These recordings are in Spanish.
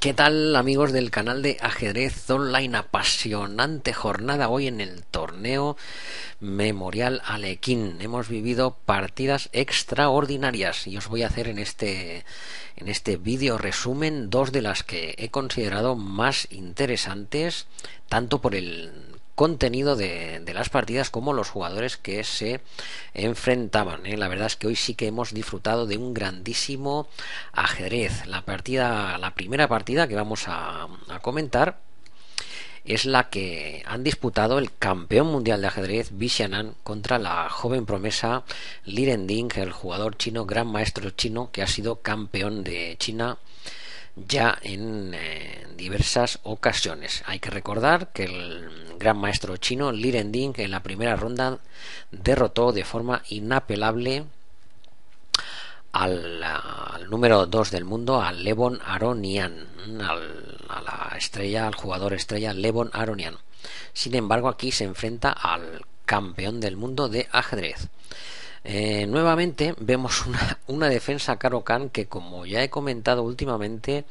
¿Qué tal, amigos del canal de ajedrez online? Apasionante jornada hoy en el torneo Memorial Alekhine. Hemos vivido partidas extraordinarias y os voy a hacer en este vídeo resumen dos de las que he considerado más interesantes, tanto por el contenido de las partidas como los jugadores que se enfrentaban. La verdad es que hoy sí que hemos disfrutado de un grandísimo ajedrez. La primera partida que vamos a comentar es la que han disputado el campeón mundial de ajedrez Bixianan contra la joven promesa Liren Ding, el jugador chino, gran maestro chino, que ha sido campeón de China ya en diversas ocasiones. Hay que recordar que el gran maestro chino Liren Ding en la primera ronda derrotó de forma inapelable al número 2 del mundo, a Levon Aronian, al jugador estrella Levon Aronian. Sin embargo, aquí se enfrenta al campeón del mundo de ajedrez. Nuevamente vemos una defensa Caro-Kann que, como ya he comentado últimamente,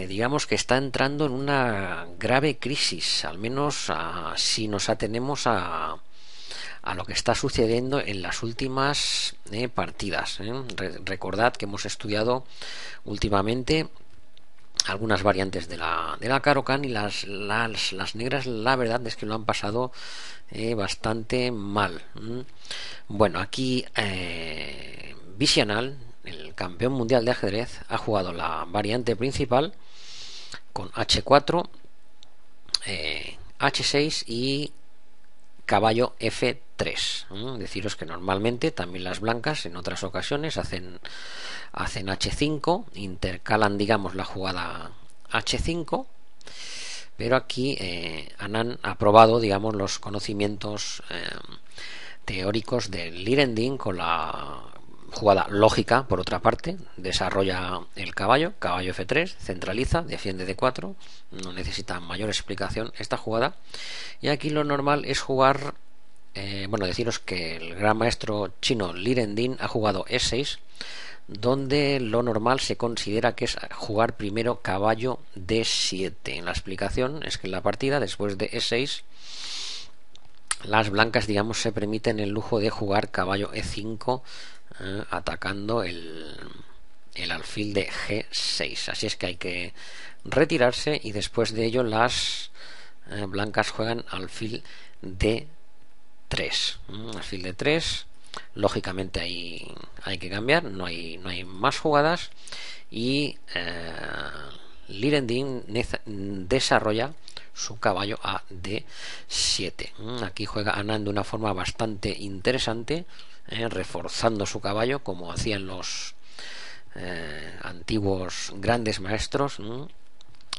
digamos que está entrando en una grave crisis, al menos si nos atenemos a lo que está sucediendo en las últimas partidas. Recordad que hemos estudiado últimamente algunas variantes de la Caro-Kann, y las negras, la verdad es que lo han pasado bastante mal. Bueno, aquí Bixianan, el campeón mundial de ajedrez, ha jugado la variante principal con H4, H6 y caballo F3. Deciros que normalmente también las blancas en otras ocasiones hacen H5, intercalan, digamos, la jugada H5, pero aquí Anand ha probado, digamos, los conocimientos teóricos del Liren Ding con la jugada lógica. Por otra parte, desarrolla el caballo F3, centraliza, defiende D4, no necesita mayor explicación esta jugada. Y aquí lo normal es jugar, deciros que el gran maestro chino Liren Ding ha jugado E6, donde lo normal se considera que es jugar primero caballo D7. La explicación es que en la partida, después de E6, las blancas, digamos, se permiten el lujo de jugar caballo E5, atacando el alfil de G6. Así es que hay que retirarse y después de ello las blancas juegan alfil D3. Alfil D3, lógicamente hay que cambiar, no hay más jugadas, y Liren Ding desarrolla su caballo a D7. Aquí juega Anand de una forma bastante interesante, reforzando su caballo como hacían los antiguos grandes maestros,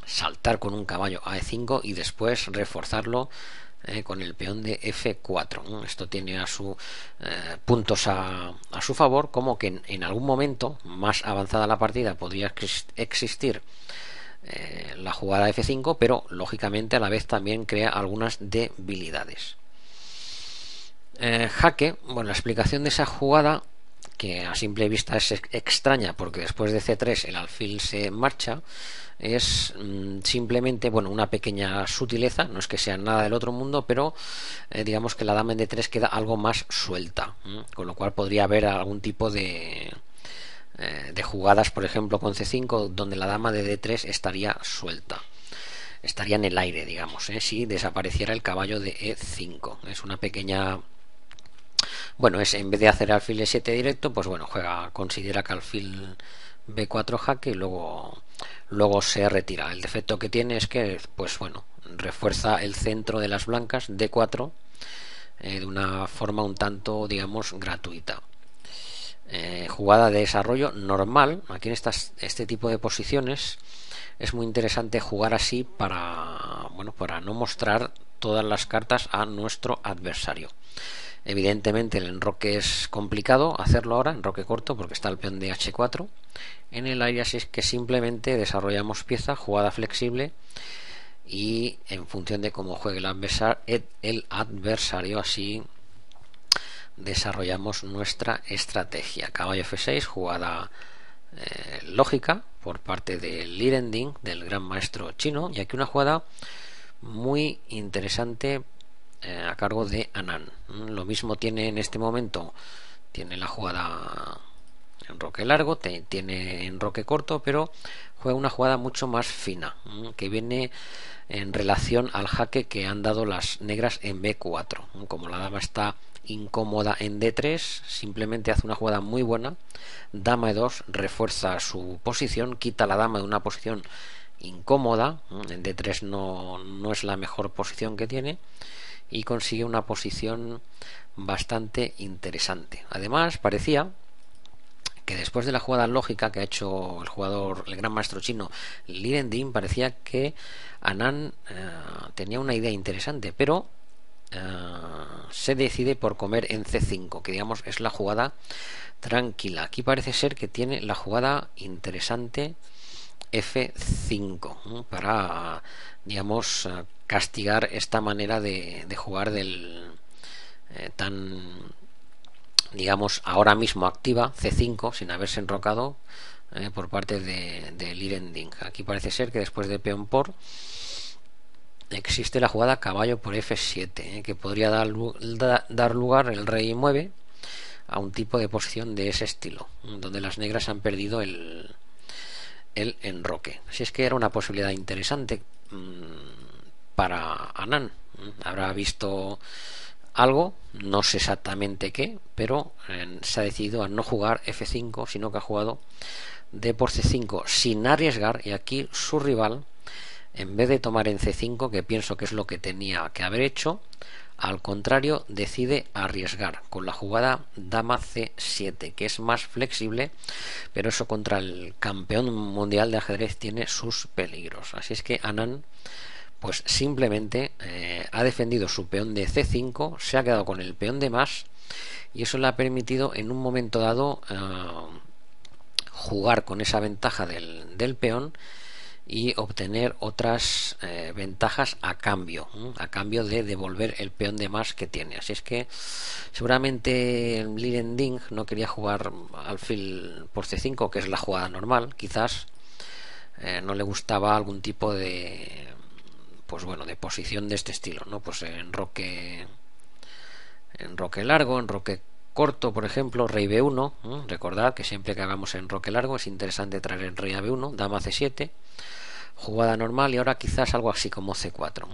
saltar con un caballo a E5 y después reforzarlo con el peón de F4. Esto tiene a su puntos a su favor, como que en algún momento más avanzada la partida podría existir la jugada F5, pero lógicamente a la vez también crea algunas debilidades. Jaque, bueno, la explicación de esa jugada, que a simple vista es extraña porque después de C3 el alfil se marcha, es simplemente, bueno, una pequeña sutileza, no es que sea nada del otro mundo, pero digamos que la dama en D3 queda algo más suelta, con lo cual podría haber algún tipo de jugadas, por ejemplo con C5, donde la dama de D3 estaría suelta, estaría en el aire, digamos, si desapareciera el caballo de E5. Es una pequeña, bueno, es, en vez de hacer alfil E7 directo, pues bueno, considera que alfil B4 jaque y luego se retira. El defecto que tiene es que, pues bueno, refuerza el centro de las blancas D4 de una forma un tanto, digamos, gratuita. Jugada de desarrollo normal. Aquí en este tipo de posiciones es muy interesante jugar así para no mostrar todas las cartas a nuestro adversario. Evidentemente el enroque es complicado hacerlo ahora, enroque corto, porque está el peón de H4 en el aire, así es que simplemente desarrollamos pieza, jugada flexible, y en función de cómo juegue el adversario, así desarrollamos nuestra estrategia. Caballo F6, jugada lógica por parte de Lirending, del gran maestro chino, y aquí una jugada muy interesante a cargo de Anand. Lo mismo tiene en este momento, tiene la jugada en roque largo, tiene en roque corto, pero juega una jugada mucho más fina, que viene en relación al jaque que han dado las negras en B4. Como la dama está incómoda en D3, simplemente hace una jugada muy buena, dama E2, refuerza su posición, quita la dama de una posición incómoda, en D3 no es la mejor posición que tiene, y consigue una posición bastante interesante. Además, parecía que después de la jugada lógica que ha hecho el gran maestro chino Lirending, parecía que Anand tenía una idea interesante, pero se decide por comer en C5, que digamos es la jugada tranquila. Aquí parece ser que tiene la jugada interesante F5 para, digamos, castigar esta manera de jugar del tan, digamos, ahora mismo activa C5 sin haberse enrocado por parte de Lirending. Aquí parece ser que después de peón por existe la jugada caballo por F7, que podría dar lugar, el rey mueve, a un tipo de posición de ese estilo, donde las negras han perdido el enroque. Si es que era una posibilidad interesante para Anand. Habrá visto algo, no sé exactamente qué, pero se ha decidido a no jugar F5, sino que ha jugado D por C5 sin arriesgar, y aquí su rival, en vez de tomar en C5, que pienso que es lo que tenía que haber hecho, al contrario, decide arriesgar con la jugada dama C7, que es más flexible, pero eso contra el campeón mundial de ajedrez tiene sus peligros. Así es que Anand pues simplemente ha defendido su peón de C5, se ha quedado con el peón de más, y eso le ha permitido en un momento dado jugar con esa ventaja del peón y obtener otras ventajas a cambio de devolver el peón de más que tiene. Así es que seguramente Lirending no quería jugar alfil por C5, que es la jugada normal, quizás no le gustaba algún tipo de, pues bueno, de posición de este estilo, ¿no? Pues enroque largo, enroque corto, por ejemplo, rey B1. Recordad que siempre que hagamos enroque largo es interesante traer el rey a B1, dama C7, jugada normal, y ahora quizás algo así como C4.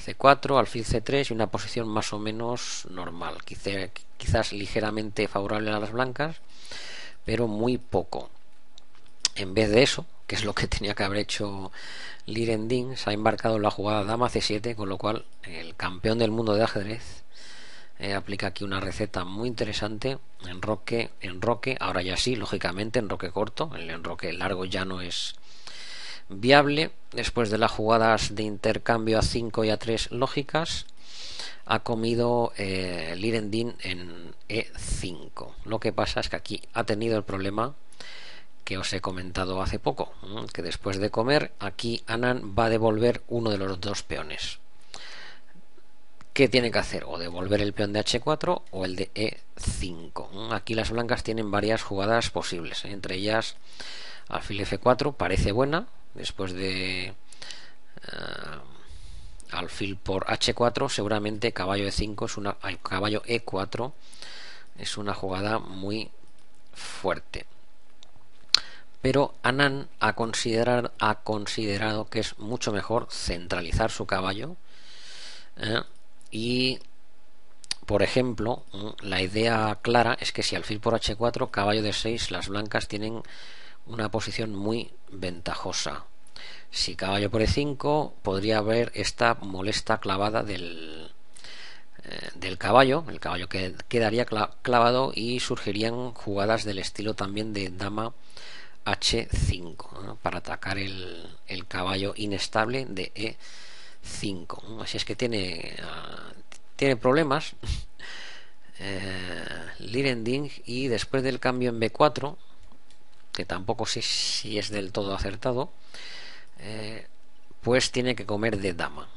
C4, alfil C3 y una posición más o menos normal, quizás ligeramente favorable a las blancas, pero muy poco. En vez de eso, que es lo que tenía que haber hecho Lirending, se ha embarcado en la jugada dama C7, con lo cual el campeón del mundo de ajedrez aplica aquí una receta muy interesante: enroque, ahora ya sí, lógicamente enroque corto, el enroque largo ya no es viable. Después de las jugadas de intercambio a 5 y a 3 lógicas, ha comido Lirending en E5. Lo que pasa es que aquí ha tenido el problema que os he comentado hace poco, que después de comer, aquí Anand va a devolver uno de los dos peones. ¿Qué tiene que hacer? O devolver el peón de H4 o el de E5. Aquí las blancas tienen varias jugadas posibles, entre ellas alfil F4 parece buena, después de alfil por H4 seguramente caballo E5 caballo E4 es una jugada muy fuerte. Pero Anand ha considerado que es mucho mejor centralizar su caballo y, por ejemplo, la idea clara es que si alfil por H4, caballo D6, las blancas tienen una posición muy ventajosa. Si caballo por E5, podría haber esta molesta clavada del caballo, el caballo que quedaría clavado, y surgirían jugadas del estilo también de dama H5, ¿no? Para atacar el caballo inestable de E5. Así es que tiene problemas Lirending, y después del cambio en B4, que tampoco sé si es del todo acertado, pues tiene que comer de dama.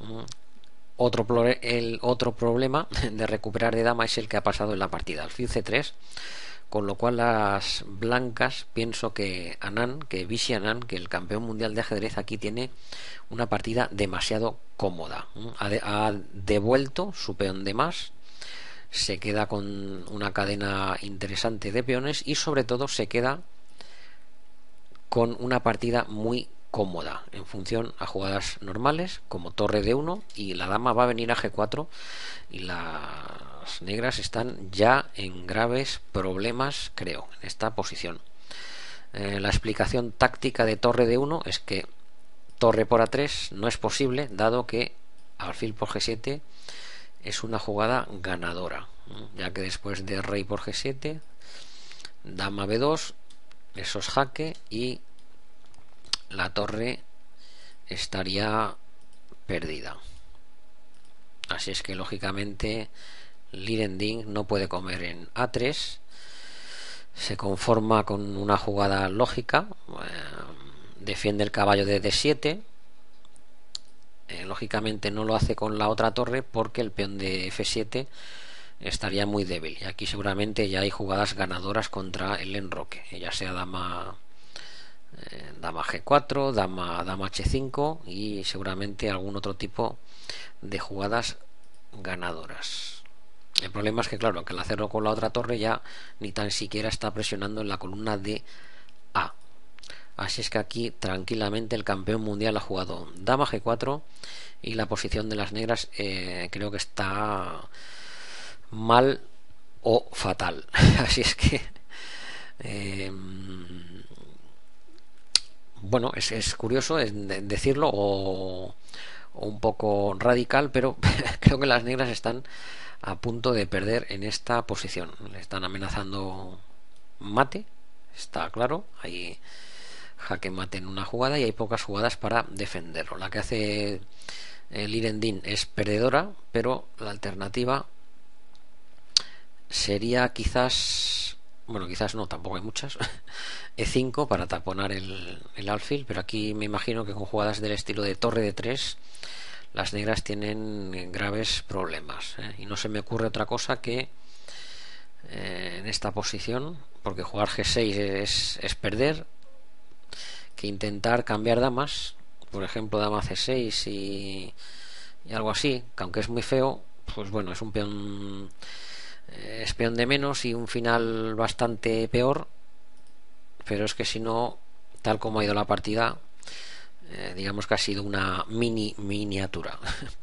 El otro problema de recuperar de dama es el que ha pasado en la partida. Alfil C3 con lo cual las blancas, pienso que Anand, que Vishy Anand, que el campeón mundial de ajedrez, aquí tiene una partida demasiado cómoda. Ha devuelto su peón de más, se queda con una cadena interesante de peones y sobre todo se queda con una partida muy cómoda en función a jugadas normales como torre de 1, y la dama va a venir a G4 y las negras están ya en graves problemas, creo, en esta posición. La explicación táctica de torre de 1 es que torre por A3 no es posible, dado que alfil por G7 es una jugada ganadora, ya que después de rey por G7, dama B2, eso es jaque y la torre estaría perdida. Así es que lógicamente Lirending no puede comer en A3, se conforma con una jugada lógica, defiende el caballo de D7, lógicamente no lo hace con la otra torre porque el peón de F7 estaría muy débil, y aquí seguramente ya hay jugadas ganadoras contra el enroque, ya sea dama G4, dama H5 y seguramente algún otro tipo de jugadas ganadoras. El problema es que, claro, que al hacerlo con la otra torre ya ni tan siquiera está presionando en la columna de A. Así es que aquí tranquilamente el campeón mundial ha jugado dama G4 y la posición de las negras creo que está mal o fatal. Así es que bueno, es curioso decirlo o un poco radical, pero creo que las negras están a punto de perder en esta posición. Le están amenazando mate, está claro, hay jaque mate en una jugada y hay pocas jugadas para defenderlo. La que hace Lirending es perdedora, pero la alternativa sería quizás, bueno, quizás no, tampoco hay muchas, E5 para taponar el alfil, pero aquí me imagino que con jugadas del estilo de torre de 3 las negras tienen graves problemas, y no se me ocurre otra cosa que en esta posición, porque jugar G6 es perder, que intentar cambiar damas, por ejemplo dama C6 y algo así, que aunque es muy feo, pues bueno, es un peón, es peón de menos y un final bastante peor, pero es que si no, tal como ha ido la partida, digamos que ha sido una miniatura,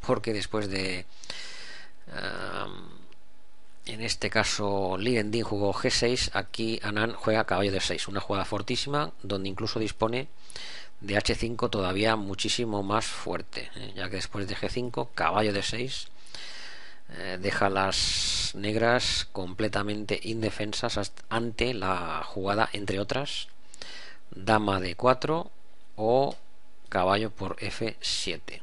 porque después de en este caso Lirending jugó G6, aquí Anand juega caballo de 6, una jugada fortísima donde incluso dispone de H5 todavía muchísimo más fuerte, ya que después de G5 caballo de 6 deja a las negras completamente indefensas ante la jugada, entre otras, dama de 4 o caballo por F7.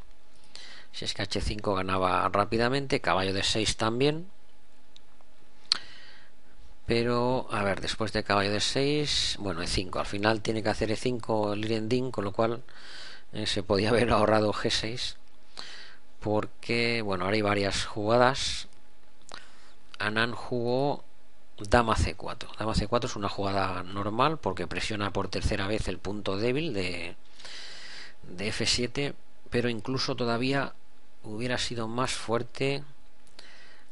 Si es que H5 ganaba rápidamente, caballo de 6 también, pero a ver, después de caballo de 6, bueno, E5, al final tiene que hacer E5 Lirending, con lo cual se podía haber ahorrado G6, porque bueno, ahora hay varias jugadas. Anand jugó dama C4. Dama C4 es una jugada normal porque presiona por tercera vez el punto débil de F7, pero incluso todavía hubiera sido más fuerte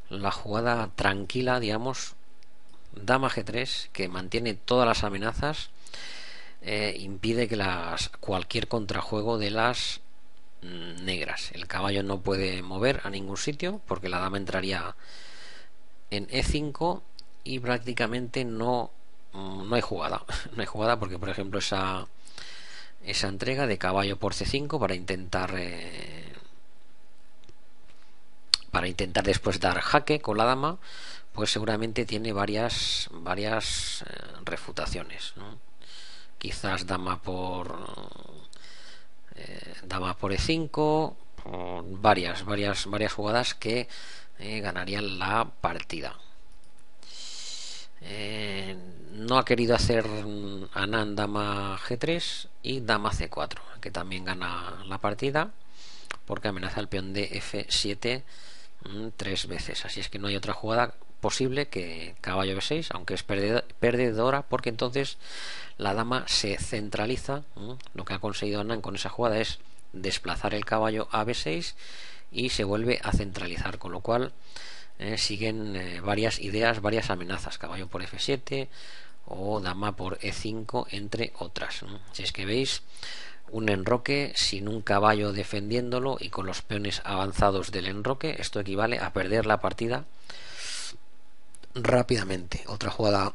la jugada tranquila, digamos, dama G3, que mantiene todas las amenazas, impide que cualquier contrajuego de las negras. El caballo no puede mover a ningún sitio porque la dama entraría en E5 y prácticamente no hay jugada. No hay jugada porque, por ejemplo, esa entrega de caballo por C5 para intentar después dar jaque con la dama, pues seguramente tiene varias refutaciones, ¿no? Quizás dama por E5, varias jugadas que ganarían la partida. No ha querido hacer Anand dama G3 y dama C4, que también gana la partida porque amenaza el peón de F7 3 veces. Así es que no hay otra jugada posible que caballo B6, aunque es perdedora, porque entonces la dama se centraliza. Lo que ha conseguido Anand con esa jugada es desplazar el caballo a B6 y se vuelve a centralizar, con lo cual siguen varias ideas, varias amenazas: caballo por F7 o dama por E5, entre otras. Si es que veis, un enroque sin un caballo defendiéndolo y con los peones avanzados del enroque, esto equivale a perder la partida rápidamente. Otra jugada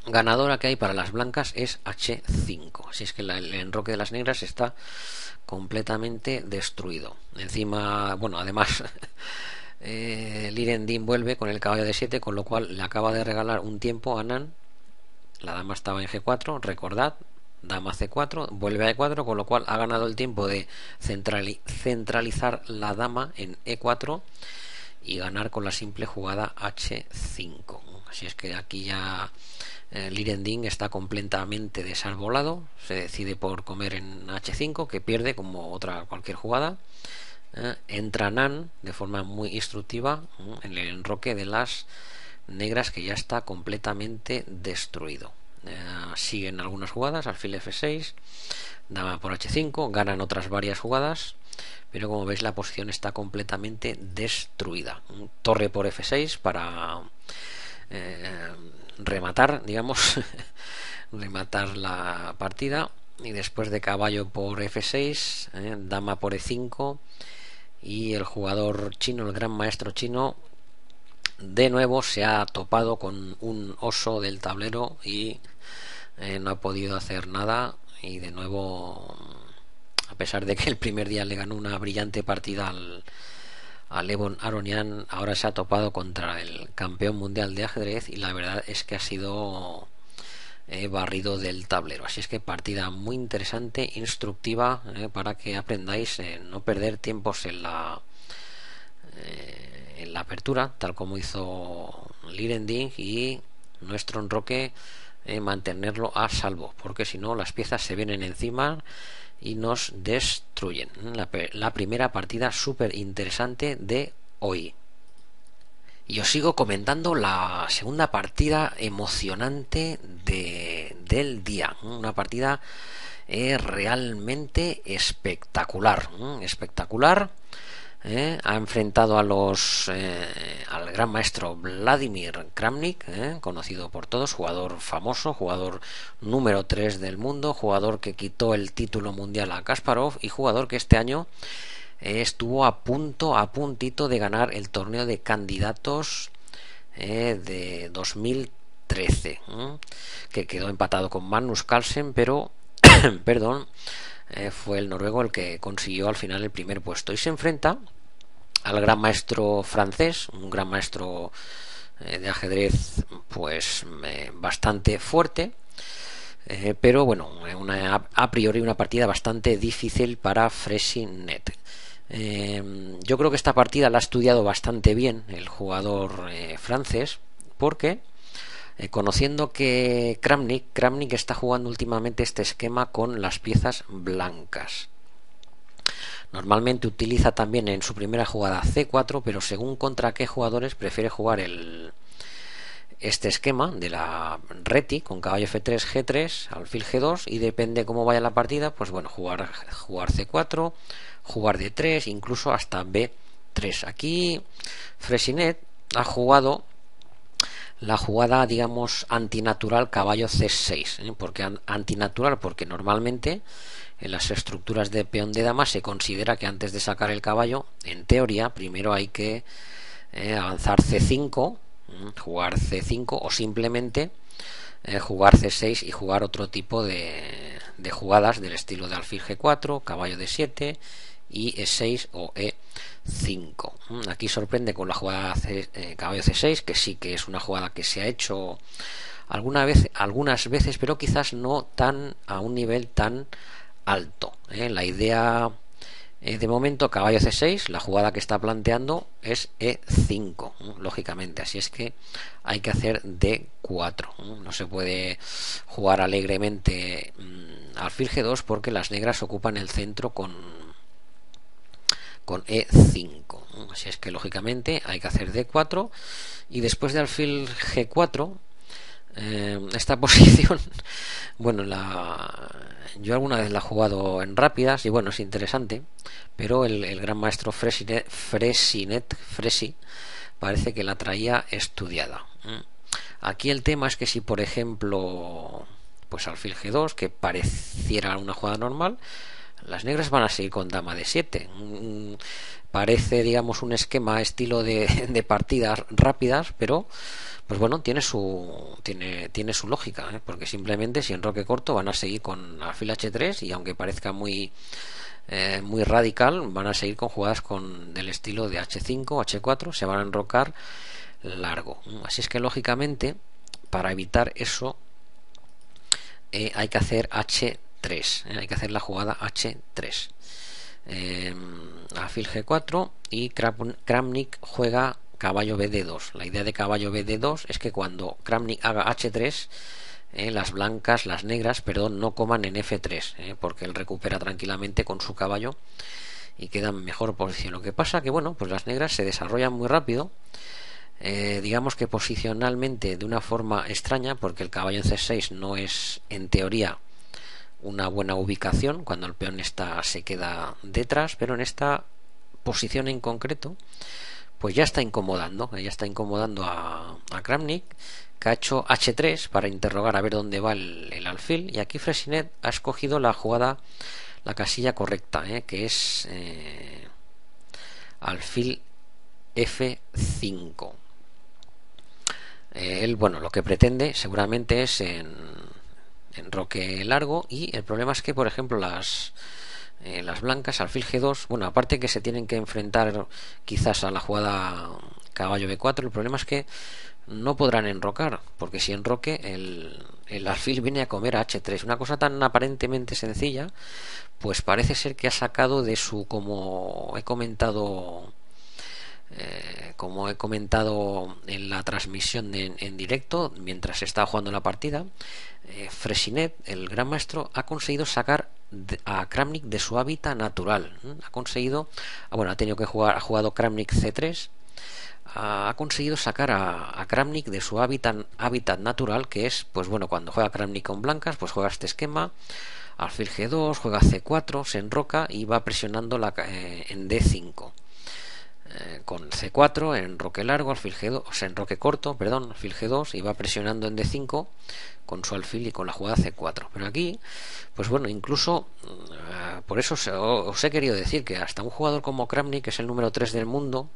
ganadora que hay para las blancas es H5. Así es que el enroque de las negras está completamente destruido. Encima, bueno, además Lirendin vuelve con el caballo de 7, con lo cual le acaba de regalar un tiempo a Anand. La dama estaba en G4, recordad, dama C4, vuelve a E4, con lo cual ha ganado el tiempo de centralizar la dama en E4 y ganar con la simple jugada H5. Así es que aquí ya Lirendin está completamente desarbolado, se decide por comer en H5, que pierde como cualquier jugada. Entra Anand de forma muy instructiva en el enroque de las negras, que ya está completamente destruido. Siguen algunas jugadas: alfil F6, dama por H5, ganan otras varias jugadas, pero como veis la posición está completamente destruida. Torre por F6 para rematar, digamos, rematar la partida, y después de caballo por F6, dama por E5, y el jugador chino, el gran maestro chino, de nuevo se ha topado con un oso del tablero y no ha podido hacer nada. Y de nuevo, a pesar de que el primer día le ganó una brillante partida a Levon Aronian, ahora se ha topado contra el campeón mundial de ajedrez y la verdad es que ha sido barrido del tablero. Así es que partida muy interesante, instructiva, para que aprendáis no perder tiempos en la apertura, tal como hizo Lirendin, y nuestro enroque mantenerlo a salvo, porque si no las piezas se vienen encima y nos destruyen. La primera partida súper interesante de hoy. Y os sigo comentando la segunda partida emocionante del día. Una partida realmente espectacular. Espectacular. Ha enfrentado al gran maestro Vladimir Kramnik, conocido por todos, jugador famoso, jugador número 3 del mundo, jugador que quitó el título mundial a Kasparov y jugador que este año estuvo a puntito de ganar el torneo de candidatos de 2013, que quedó empatado con Magnus Carlsen, pero perdón, fue el noruego el que consiguió al final el primer puesto, y se enfrenta al gran maestro francés, un gran maestro de ajedrez pues bastante fuerte, pero bueno, a priori una partida bastante difícil para Fressinet. Yo creo que esta partida la ha estudiado bastante bien el jugador francés, porque conociendo que Kramnik está jugando últimamente este esquema con las piezas blancas. Normalmente utiliza también en su primera jugada C4, pero según contra qué jugadores prefiere jugar este esquema de la reti con caballo F3, G3, alfil G2, y depende cómo vaya la partida, pues bueno, jugar C4, jugar D3, incluso hasta B3. Aquí Fressinet ha jugado la jugada, digamos, antinatural caballo C6. ¿Por qué antinatural? Porque normalmente en las estructuras de peón de dama se considera que antes de sacar el caballo, en teoría, primero hay que avanzar C5, jugar C5, o simplemente jugar C6 y jugar otro tipo de jugadas del estilo de alfil G4, caballo D7 y E6 o E5. Aquí sorprende con la jugada caballo C6, que sí que es una jugada que se ha hecho algunas veces, pero quizás no tan a un nivel tan alto. La idea de momento, caballo C6, la jugada que está planteando es E5, lógicamente, así es que hay que hacer D4. No se puede jugar alegremente alfil G2 porque las negras ocupan el centro con con E5. Así es que lógicamente hay que hacer D4 y después de alfil G4, esta posición, bueno, yo alguna vez la he jugado en rápidas y bueno, es interesante, pero el gran maestro Fresi parece que la traía estudiada. Aquí el tema es que si por ejemplo pues alfil G2, que pareciera una jugada normal, las negras van a seguir con dama de 7. Parece, digamos, un esquema estilo de partidas rápidas, pero pues bueno, tiene su lógica, porque simplemente si enroque corto van a seguir con alfil H3 y aunque parezca muy radical, van a seguir con jugadas del estilo de H5, H4, se van a enrocar largo. Así es que lógicamente, para evitar eso, hay que hacer H3, hay que hacer la jugada H3. Alfil G4 y Kramnik juega caballo BD2. La idea de caballo BD2 es que cuando Kramnik haga H3, las blancas, las negras, perdón, no coman en F3, porque él recupera tranquilamente con su caballo y queda en mejor posición. Lo que pasa que bueno, pues las negras se desarrollan muy rápido, digamos que posicionalmente de una forma extraña, porque el caballo en C6 no es en teoría una buena ubicación cuando el peón se queda detrás, pero en esta posición en concreto pues ya está incomodando a Kramnik, que ha hecho H3 para interrogar a ver dónde va el alfil, y aquí Fresinet ha escogido la casilla correcta, que es alfil F5. Él, bueno, lo que pretende seguramente es enroque largo, y el problema es que, por ejemplo, las blancas alfil G2, bueno, aparte que se tienen que enfrentar quizás a la jugada caballo B4, el problema es que no podrán enrocar, porque si enroque el alfil viene a comer a H3. Una cosa tan aparentemente sencilla, pues parece ser que ha sacado de su, como he comentado en la transmisión en directo mientras estaba jugando la partida, Fresinet, el gran maestro, ha conseguido sacar a Kramnik de su hábitat natural. Ha tenido que jugar, ha jugado Kramnik C3, ha conseguido sacar a Kramnik de su hábitat natural, que es, pues bueno, cuando juega Kramnik con blancas, pues juega este esquema, alfil G2, juega C4, se enroca y va presionando en D5. Con C4, enroque largo, alfil G2, o sea, enroque corto, perdón, alfil G2, y va presionando en D5 con su alfil y con la jugada C4. Pero aquí, pues bueno, incluso por eso os he querido decir que hasta un jugador como Kramnik, que es el número 3 del mundo,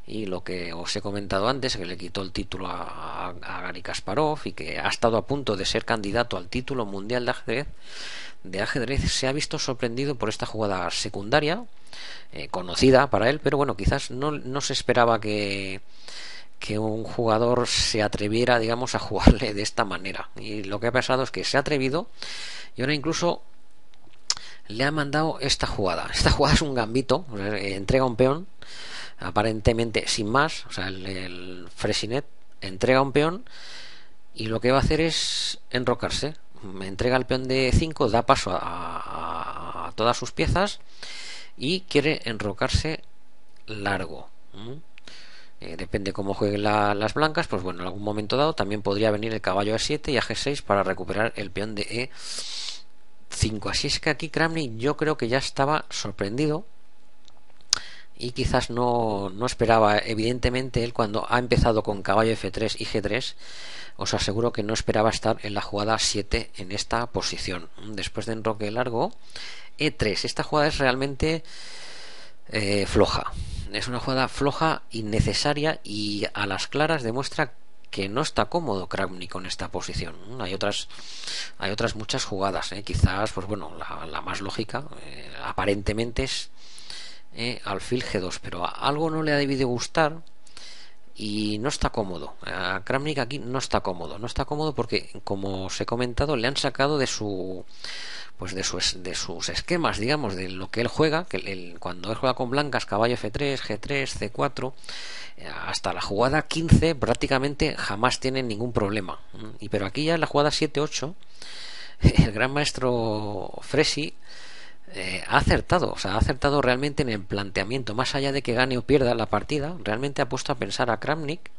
y lo que os he comentado antes, que le quitó el título a Garry Kasparov y que ha estado a punto de ser candidato al título mundial de ajedrez, se ha visto sorprendido por esta jugada secundaria, conocida para él, pero bueno, quizás no se esperaba que un jugador se atreviera, digamos, a jugarle de esta manera. Y lo que ha pasado es que se ha atrevido y ahora incluso le ha mandado esta jugada. Esta jugada es un gambito, entrega un peón aparentemente sin más, o sea, el Fresinet entrega un peón y lo que va a hacer es enrocarse. Entrega el peón de 5, da paso a todas sus piezas y quiere enrocarse largo. Depende cómo jueguen las blancas, pues bueno, en algún momento dado también podría venir el caballo a 7 y a G6 para recuperar el peón de E5. Así es que aquí Kramnik yo creo que ya estaba sorprendido y quizás no esperaba, evidentemente él cuando ha empezado con caballo F3 y G3, os aseguro que no esperaba estar en la jugada 7 en esta posición. Después de enroque largo, E3. Esta jugada es realmente floja. Es una jugada floja, innecesaria, y a las claras demuestra que no está cómodo Kramnik con esta posición. Hay otras muchas jugadas, quizás, pues bueno, la más lógica aparentemente es alfil G2, pero algo no le ha debido gustar y no está cómodo. A Kramnik aquí no está cómodo porque, como os he comentado, le han sacado de sus esquemas, digamos, de lo que él juega, que cuando él juega con blancas, caballo F3, G3, C4, hasta la jugada 15 prácticamente jamás tienen ningún problema. Pero aquí ya en la jugada 7-8, el gran maestro Fresi ha acertado, o sea, ha acertado realmente en el planteamiento, más allá de que gane o pierda la partida, realmente ha puesto a pensar a Kramnik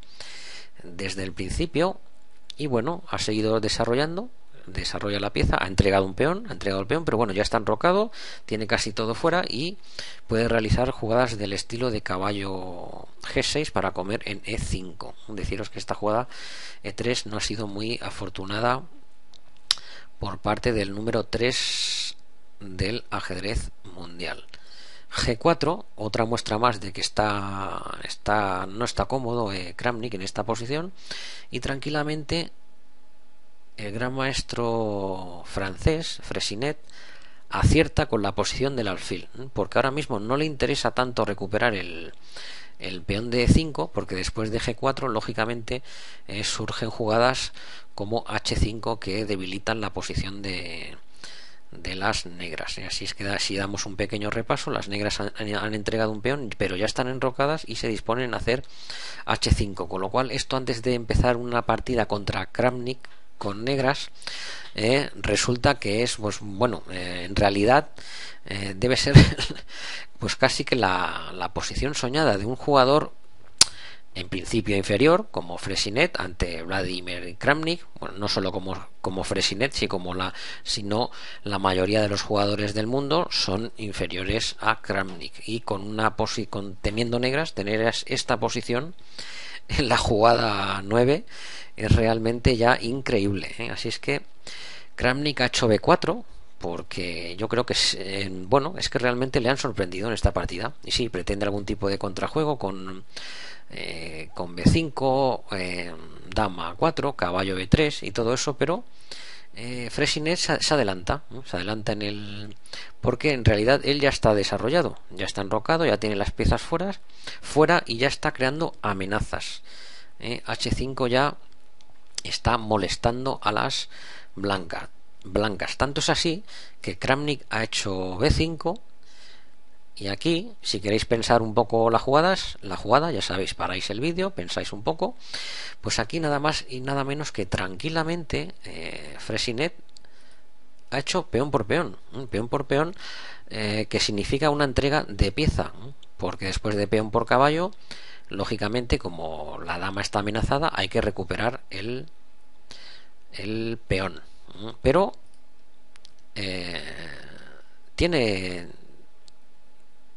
desde el principio y bueno, ha seguido desarrolla la pieza, ha entregado el peón, pero bueno, ya está enrocado, tiene casi todo fuera y puede realizar jugadas del estilo de caballo G6 para comer en E5. Deciros que esta jugada E3 no ha sido muy afortunada por parte del número 3 del ajedrez mundial. G4, otra muestra más de que no está cómodo Kramnik en esta posición y tranquilamente el gran maestro francés Fressinet acierta con la posición del alfil, porque ahora mismo no le interesa tanto recuperar el peón de E5, porque después de G4 lógicamente surgen jugadas como H5 que debilitan la posición de las negras. Así es que si damos un pequeño repaso, las negras han entregado un peón, pero ya están enrocadas y se disponen a hacer H5, con lo cual esto antes de empezar una partida contra Kramnik con negras resulta que es pues bueno, en realidad debe ser pues casi que la posición soñada de un jugador en principio inferior como Fressinet ante Vladimir Kramnik, bueno, no solo como Fressinet sino la mayoría de los jugadores del mundo son inferiores a Kramnik y teniendo negras tener esta posición en la jugada 9 es realmente ya increíble, así es que Kramnik ha hecho B4 porque yo creo que es que realmente le han sorprendido en esta partida y sí, pretende algún tipo de contrajuego con B5, dama 4, caballo B3 y todo eso, pero Fressinet se adelanta, ¿no? Se adelanta porque en realidad él ya está desarrollado, ya está enrocado, ya tiene las piezas fuera y ya está creando amenazas. H5 ya está molestando a las blancas. Tanto es así que Kramnik ha hecho B5 y aquí, si queréis pensar un poco la jugada, ya sabéis, paráis el vídeo, pensáis un poco, pues aquí nada más y nada menos que tranquilamente Fressinet ha hecho peón por peón, que significa una entrega de pieza, porque después de peón por caballo, lógicamente como la dama está amenazada, hay que recuperar el peón, pero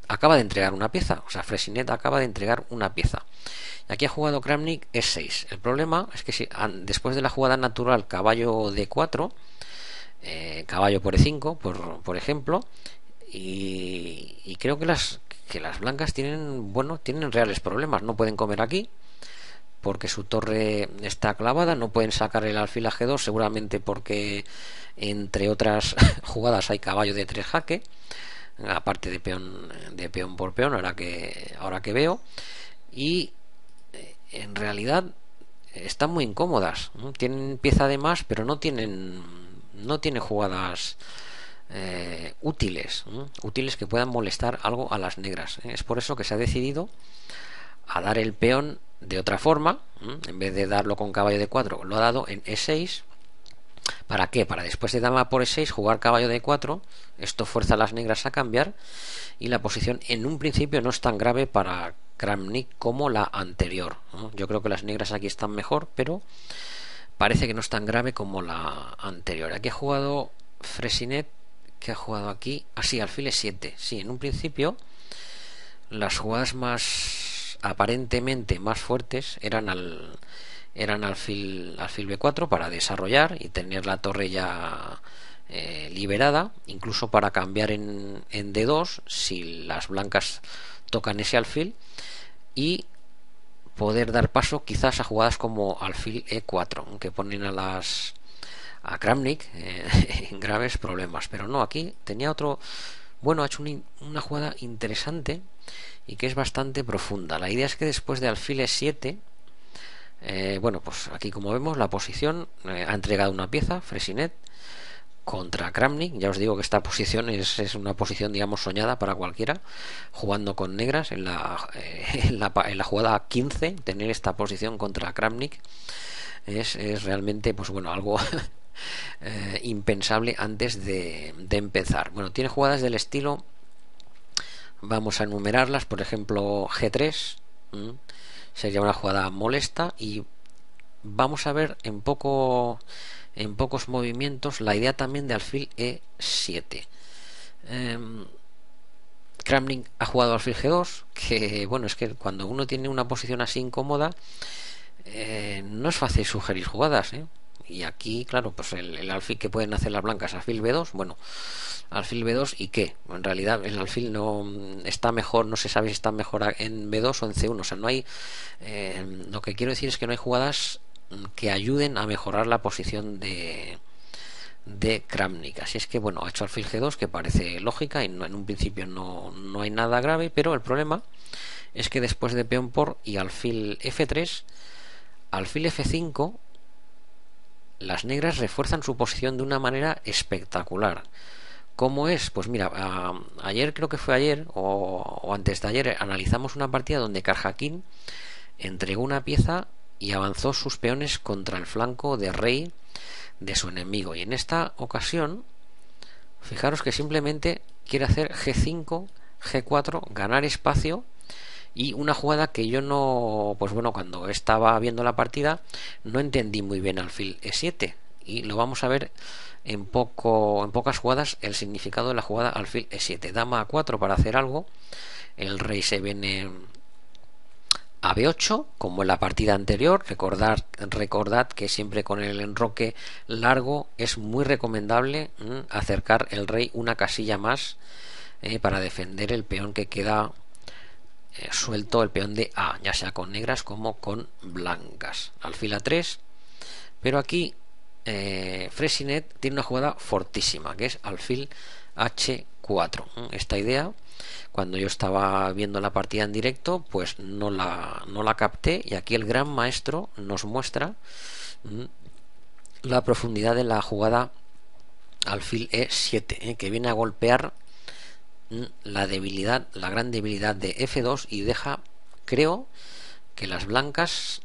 acaba de entregar una pieza, o sea, Fressinet acaba de entregar una pieza. Aquí ha jugado Kramnik E6. El problema es que después de la jugada natural caballo D4, caballo por E5, por ejemplo, y creo que las blancas tienen reales problemas. No pueden comer aquí porque su torre está clavada, no pueden sacar el alfil a G2, seguramente porque entre otras jugadas hay caballo de 3 jaque, aparte de peón por peón, ahora que veo, y en realidad están muy incómodas, ¿no? Tienen pieza de más, pero no tienen jugadas útiles que puedan molestar algo a las negras. Es por eso que se ha decidido a dar el peón de otra forma, en vez de darlo con caballo de 4 lo ha dado en E6. ¿Para qué? Para después de dama por E6 jugar caballo de 4. Esto fuerza a las negras a cambiar y la posición en un principio no es tan grave para Kramnik como la anterior, ¿no? Yo creo que las negras aquí están mejor, pero parece que no es tan grave como la anterior. Aquí ha jugado Fressinet, que ha jugado aquí así, alfil E7. Sí, en un principio las jugadas más aparentemente más fuertes eran alfil B4 para desarrollar y tener la torre ya liberada, incluso para cambiar en D2 si las blancas tocan ese alfil y poder dar paso quizás a jugadas como alfil E4, que ponen a Kramnik en graves problemas. Pero no, aquí tenía otro. Bueno, ha hecho una jugada interesante y que es bastante profunda. La idea es que después de alfil E7, bueno, pues aquí como vemos la posición ha entregado una pieza Fressinet contra Kramnik. Ya os digo que esta posición es una posición, digamos, soñada para cualquiera jugando con negras en la jugada 15. Tener esta posición contra Kramnik es realmente, pues bueno, algo impensable antes de empezar. Bueno, tiene jugadas del estilo, vamos a enumerarlas, por ejemplo G3, sería una jugada molesta, y vamos a ver en pocos movimientos la idea también de alfil E7. Kramnik ha jugado alfil G2, que bueno, es que cuando uno tiene una posición así incómoda, no es fácil sugerir jugadas, y aquí, claro, pues el alfil que pueden hacer las blancas, alfil B2, bueno, alfil B2 y qué, en realidad el alfil no está mejor, no se sabe si está mejor en B2 o en C1, o sea, no hay, lo que quiero decir es que no hay jugadas que ayuden a mejorar la posición de Kramnik. Así es que bueno, ha hecho alfil G2, que parece lógica y no, en un principio no hay nada grave, pero el problema es que después de peón por y alfil F3, alfil F5, las negras refuerzan su posición de una manera espectacular. ¿Cómo es? Pues mira, ayer, creo que fue ayer o antes de ayer, analizamos una partida donde Karjakin entregó una pieza y avanzó sus peones contra el flanco de rey de su enemigo, y en esta ocasión fijaros que simplemente quiere hacer G5, G4, ganar espacio, y una jugada que yo no, pues bueno, cuando estaba viendo la partida no entendí muy bien alfil E7, y lo vamos a ver en pocas jugadas el significado de la jugada alfil E7. Dama A4 para hacer algo, el rey se viene a B8 como en la partida anterior. Recordad que siempre con el enroque largo es muy recomendable acercar el rey una casilla más para defender el peón que queda suelto, el peón de A, ya sea con negras como con blancas. Alfil A3, pero aquí Freyssinet tiene una jugada fortísima, que es alfil H4. Esta idea, cuando yo estaba viendo la partida en directo, pues no la capté, y aquí el gran maestro nos muestra la profundidad de la jugada alfil E7, que viene a golpear la gran debilidad de F2, y deja, creo, que las blancas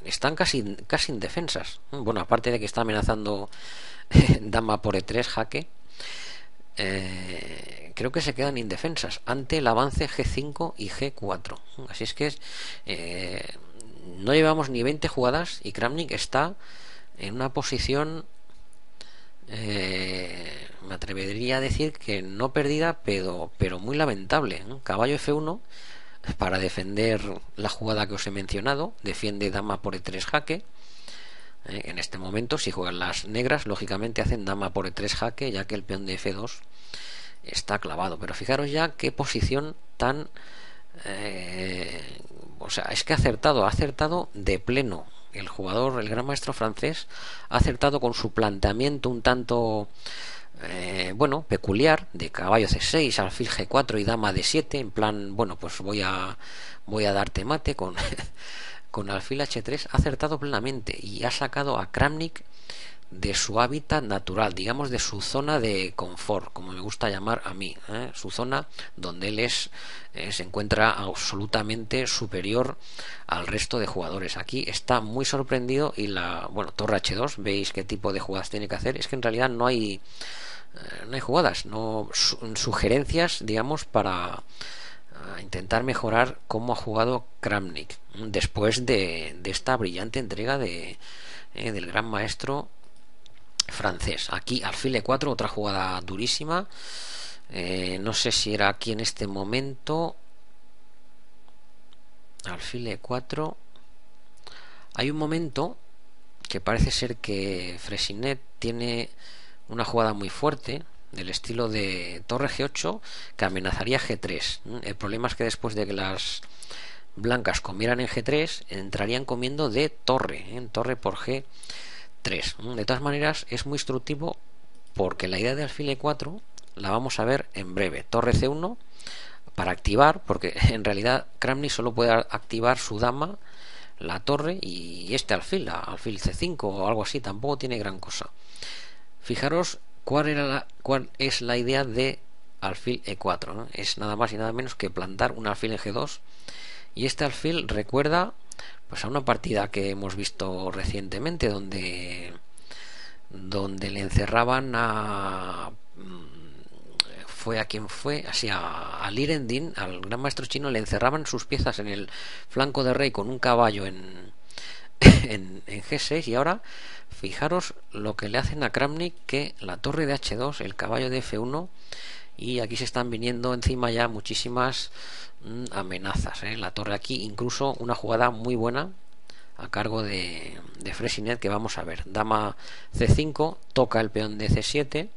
están casi indefensas. Bueno, aparte de que está amenazando dama por E3 jaque, creo que se quedan indefensas ante el avance G5 y G4. Así es que no llevamos ni 20 jugadas y Kramnik está en una posición, me atrevería a decir que no perdida, pero muy lamentable. Caballo F1 para defender la jugada que os he mencionado, defiende dama por E3 jaque. En este momento, si juegan las negras, lógicamente hacen dama por E3 jaque, ya que el peón de F2 está clavado. Pero fijaros ya qué posición tan o sea, es que ha acertado de pleno. El jugador, el gran maestro francés, ha acertado con su planteamiento un tanto bueno, peculiar, de caballo C6, alfil G4 y dama D7, en plan, bueno, pues voy a darte mate con con alfil H3. Ha acertado plenamente y ha sacado a Kramnik de su hábitat natural, digamos de su zona de confort, como me gusta llamar a mí, su zona donde él se encuentra absolutamente superior al resto de jugadores. Aquí está muy sorprendido, y torre H2, veis qué tipo de jugadas tiene que hacer. Es que en realidad no hay jugadas, no sugerencias, digamos, para intentar mejorar cómo ha jugado Kramnik después de esta brillante entrega del gran maestro francés. Aquí alfil E4, otra jugada durísima. No sé si era aquí en este momento. Alfil E4. Hay un momento que parece ser que Freyssinet tiene una jugada muy fuerte del estilo de torre G8 que amenazaría G3. El problema es que después de que las blancas comieran en G3, entrarían comiendo de torre, en torre por G3. De todas maneras, es muy instructivo, porque la idea de alfil E4 la vamos a ver en breve. Torre C1 para activar, porque en realidad Kramnik solo puede activar su dama, la torre y este alfil C5 o algo así, tampoco tiene gran cosa. Fijaros cuál es la idea de alfil E4, ¿no? Es nada más y nada menos que plantar un alfil en G2, y este alfil recuerda pues a una partida que hemos visto recientemente donde donde le encerraban a fue a quien fue, así a Lirendin, al gran maestro chino, le encerraban sus piezas en el flanco de rey con un caballo en G6, y ahora fijaros lo que le hacen a Kramnik, que la torre de H2, el caballo de F1, y aquí se están viniendo encima ya muchísimas amenazas, ¿eh? La torre aquí, incluso una jugada muy buena a cargo de Fresinet, que vamos a ver. Dama C5, toca el peón de C7,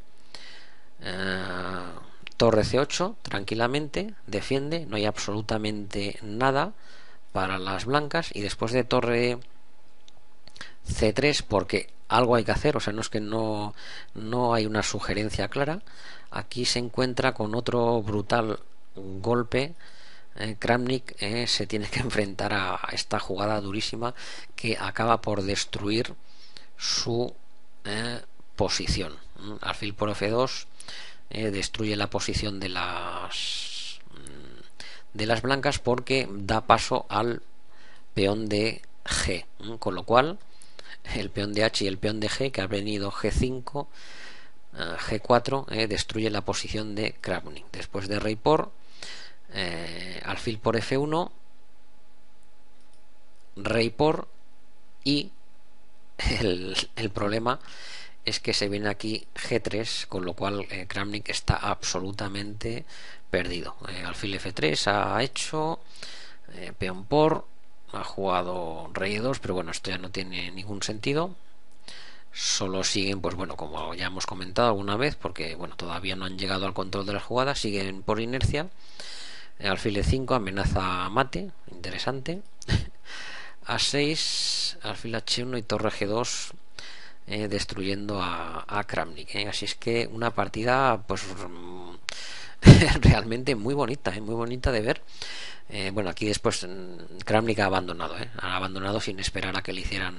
torre C8, tranquilamente, defiende, no hay absolutamente nada para las blancas, y después de torre C3, porque algo hay que hacer, o sea, no es que no hay una sugerencia clara, aquí se encuentra con otro brutal golpe. Kramnik se tiene que enfrentar a esta jugada durísima que acaba por destruir su posición. Alfil por F2 destruye la posición de las blancas, porque da paso al peón de G, con lo cual el peón de H y el peón de G, que ha venido G5, G4, destruye la posición de Kramnik. Después de rey por alfil por F1, rey por, y el problema es que se viene aquí G3, con lo cual Kramnik está absolutamente perdido. Alfil F3 ha hecho, peón por, ha jugado rey 2, pero bueno, esto ya no tiene ningún sentido. Solo siguen, pues bueno, como ya hemos comentado alguna vez, porque bueno, todavía no han llegado al control de las jugadas, siguen por inercia. Alfil E5, amenaza mate, interesante. A6, alfil H1 y torre G2, destruyendo a Kramnik. Así es que una partida pues realmente muy bonita, muy bonita de ver. Bueno, aquí después Kramnik ha abandonado sin esperar a que le hicieran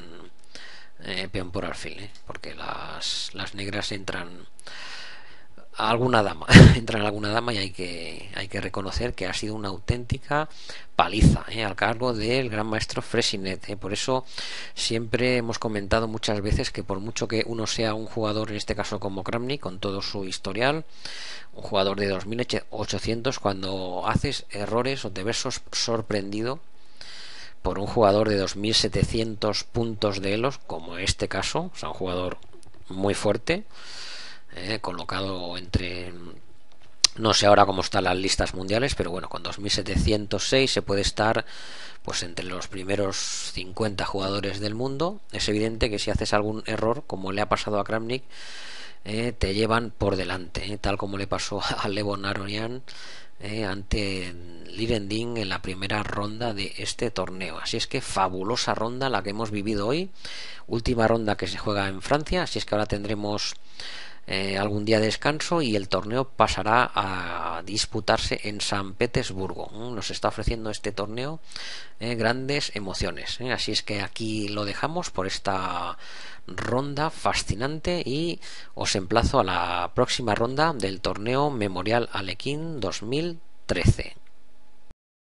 peón por alfil, porque las negras entran a alguna dama entran a alguna dama, y hay que reconocer que ha sido una auténtica paliza al cargo del gran maestro Fresinet. Por eso siempre hemos comentado muchas veces que por mucho que uno sea un jugador, en este caso como Kramnik, con todo su historial, un jugador de 2800, cuando haces errores o te ves sorprendido por un jugador de 2700 puntos de Elos, como este caso, o sea, un jugador muy fuerte, colocado entre, no sé ahora cómo están las listas mundiales, pero bueno, con 2706 se puede estar pues entre los primeros 50 jugadores del mundo. Es evidente que si haces algún error, como le ha pasado a Kramnik, te llevan por delante, tal como le pasó a Levon Aronian ante Lirendin en la primera ronda de este torneo. Así es que fabulosa ronda la que hemos vivido hoy, última ronda que se juega en Francia. Así es que ahora tendremos algún día de descanso, y el torneo pasará a disputarse en San Petersburgo. Nos está ofreciendo este torneo grandes emociones. Así es que aquí lo dejamos por esta ronda fascinante, y os emplazo a la próxima ronda del torneo Memorial Alekhine 2013.